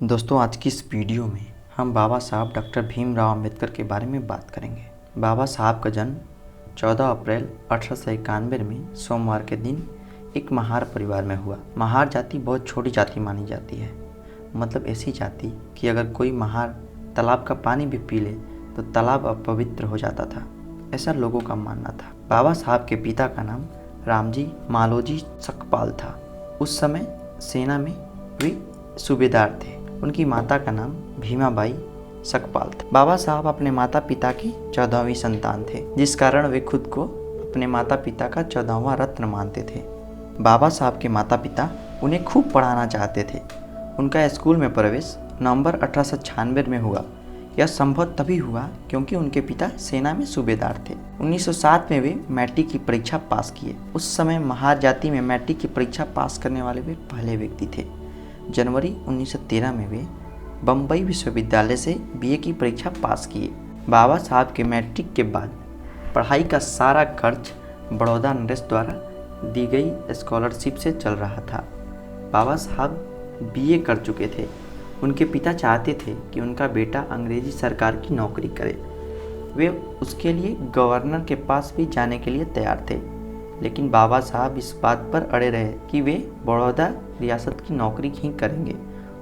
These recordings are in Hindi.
दोस्तों, आज की इस वीडियो में हम बाबा साहब डॉक्टर भीमराव अंबेडकर के बारे में बात करेंगे। बाबा साहब का जन्म 14 अप्रैल 1891 में सोमवार के दिन एक महार परिवार में हुआ। महार जाति बहुत छोटी जाति मानी जाती है, मतलब ऐसी जाति कि अगर कोई महार तालाब का पानी भी पी ले तो तालाब अपवित्र हो जाता था, ऐसा लोगों का मानना था। बाबा साहब के पिता का नाम रामजी मालोजी सकपाल था। उस समय सेना में वे सूबेदार थे। उनकी माता का नाम भीमाबाई सकपाल था। बाबा साहब अपने माता पिता की 14वीं संतान थे, जिस कारण वे खुद को अपने माता पिता का 14वां रत्न मानते थे। बाबा साहब के माता पिता उन्हें खूब पढ़ाना चाहते थे। उनका स्कूल में प्रवेश नवंबर 1896 में हुआ। यह संभव तभी हुआ क्योंकि उनके पिता सेना में सूबेदार थे। 1907 में वे मैट्रिक की परीक्षा पास किए। उस समय महार जाति में मैट्रिक की परीक्षा पास करने वाले वे पहले व्यक्ति थे। जनवरी 1913 में वे बम्बई विश्वविद्यालय से बीए की परीक्षा पास किए। बाबा साहब के मैट्रिक के बाद पढ़ाई का सारा खर्च बड़ौदा नरेश द्वारा दी गई स्कॉलरशिप से चल रहा था। बाबा साहब बीए कर चुके थे। उनके पिता चाहते थे कि उनका बेटा अंग्रेजी सरकार की नौकरी करे। वे उसके लिए गवर्नर के पास भी जाने के लिए तैयार थे, लेकिन बाबा साहब इस बात पर अड़े रहे कि वे बड़ौदा रियासत की नौकरी ही करेंगे।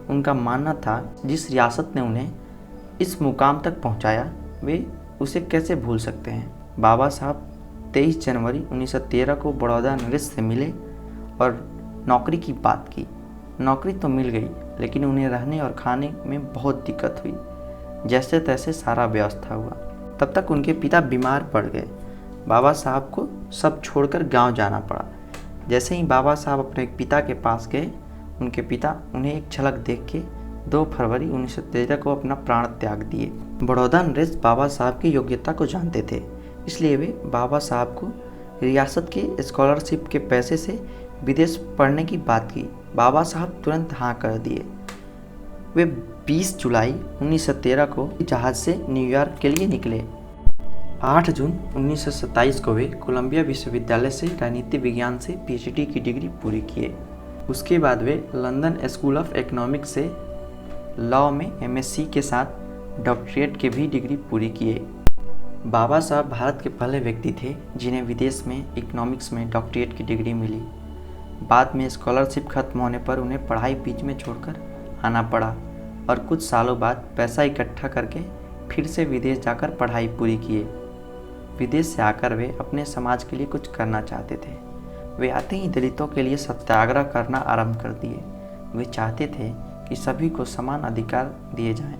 उनका मानना था जिस रियासत ने उन्हें इस मुकाम तक पहुंचाया, वे उसे कैसे भूल सकते हैं। बाबा साहब 23 जनवरी 1913 को बड़ौदा नरेश से मिले और नौकरी की बात की। नौकरी तो मिल गई, लेकिन उन्हें रहने और खाने में बहुत दिक्कत हुई। जैसे तैसे सारा व्यवस्था हुआ। तब तक उनके पिता बीमार पड़ गए। बाबा साहब को सब छोड़कर गांव जाना पड़ा। जैसे ही बाबा साहब अपने पिता के पास गए, उनके पिता उन्हें एक झलक देख के 2 फरवरी 1913 को अपना प्राण त्याग दिए। बड़ौदा नरेश बाबा साहब की योग्यता को जानते थे, इसलिए वे बाबा साहब को रियासत के स्कॉलरशिप के पैसे से विदेश पढ़ने की बात की। बाबा साहब तुरंत हाँ कर दिए। वे 20 जुलाई 1913 को जहाज से न्यूयॉर्क के लिए निकले। 8 जून 1927 को वे कोलंबिया विश्वविद्यालय से राजनीति विज्ञान से पीएचडी की डिग्री पूरी किए। उसके बाद वे लंदन स्कूल ऑफ इकोनॉमिक्स से लॉ में एमएससी के साथ डॉक्टरेट की भी डिग्री पूरी किए। बाबा साहब भारत के पहले व्यक्ति थे जिन्हें विदेश में इकोनॉमिक्स में डॉक्टरेट की डिग्री मिली। बाद में स्कॉलरशिप खत्म होने पर उन्हें पढ़ाई बीच में छोड़कर आना पड़ा और कुछ सालों बाद पैसा इकट्ठा करके फिर से विदेश जाकर पढ़ाई पूरी किए। विदेश से आकर वे अपने समाज के लिए कुछ करना चाहते थे। वे आते ही दलितों के लिए सत्याग्रह करना आरंभ कर दिए। वे चाहते थे कि सभी को समान अधिकार दिए जाएं।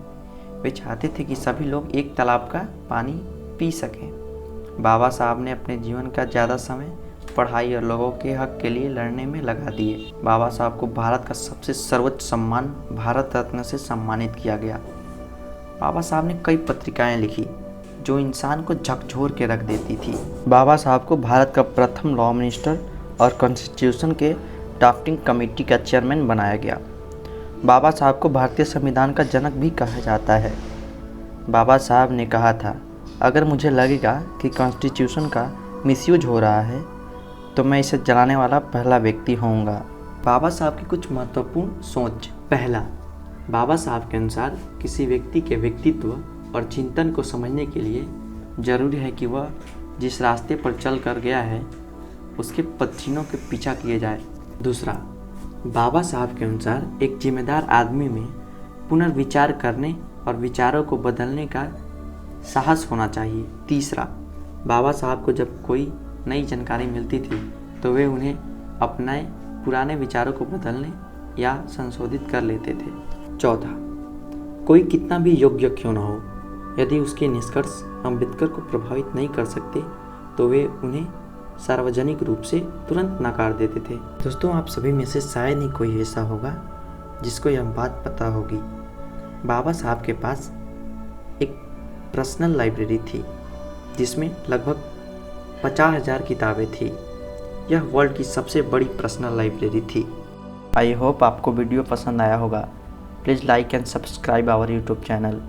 वे चाहते थे कि सभी लोग एक तालाब का पानी पी सकें। बाबा साहब ने अपने जीवन का ज़्यादा समय पढ़ाई और लोगों के हक के लिए लड़ने में लगा दिए। बाबा साहब को भारत का सबसे सर्वोच्च सम्मान भारत रत्न से सम्मानित किया गया। बाबा साहब ने कई पत्रिकाएं लिखी जो इंसान को झकझोर के रख देती थी। बाबा साहब को भारत का प्रथम लॉ मिनिस्टर और कॉन्स्टिट्यूशन के ड्राफ्टिंग कमेटी का चेयरमैन बनाया गया। बाबा साहब को भारतीय संविधान का जनक भी कहा जाता है। बाबा साहब ने कहा था, अगर मुझे लगेगा कि कॉन्स्टिट्यूशन का मिसयूज हो रहा है तो मैं इसे जलाने वाला पहला व्यक्ति होऊंगा। बाबा साहब की कुछ महत्वपूर्ण सोच। पहला, बाबा साहब के अनुसार किसी व्यक्ति के व्यक्तित्व और चिंतन को समझने के लिए जरूरी है कि वह जिस रास्ते पर चल कर गया है उसके पदचिन्हों के पीछा किए जाए। दूसरा, बाबा साहब के अनुसार एक जिम्मेदार आदमी में पुनर्विचार करने और विचारों को बदलने का साहस होना चाहिए। तीसरा, बाबा साहब को जब कोई नई जानकारी मिलती थी तो वे उन्हें अपने पुराने विचारों को बदलने या संशोधित कर लेते थे। चौथा, कोई कितना भी योग्य क्यों न हो, यदि उसके निष्कर्ष अम्बेडकर को प्रभावित नहीं कर सकते तो वे उन्हें सार्वजनिक रूप से तुरंत नकार देते थे। दोस्तों, आप सभी में से शायद ही कोई ऐसा होगा जिसको यह बात पता होगी। बाबा साहब के पास एक पर्सनल लाइब्रेरी थी जिसमें लगभग 50,000 किताबें थी। यह वर्ल्ड की सबसे बड़ी पर्सनल लाइब्रेरी थी। आई होप आपको वीडियो पसंद आया होगा। Please like and subscribe our YouTube channel.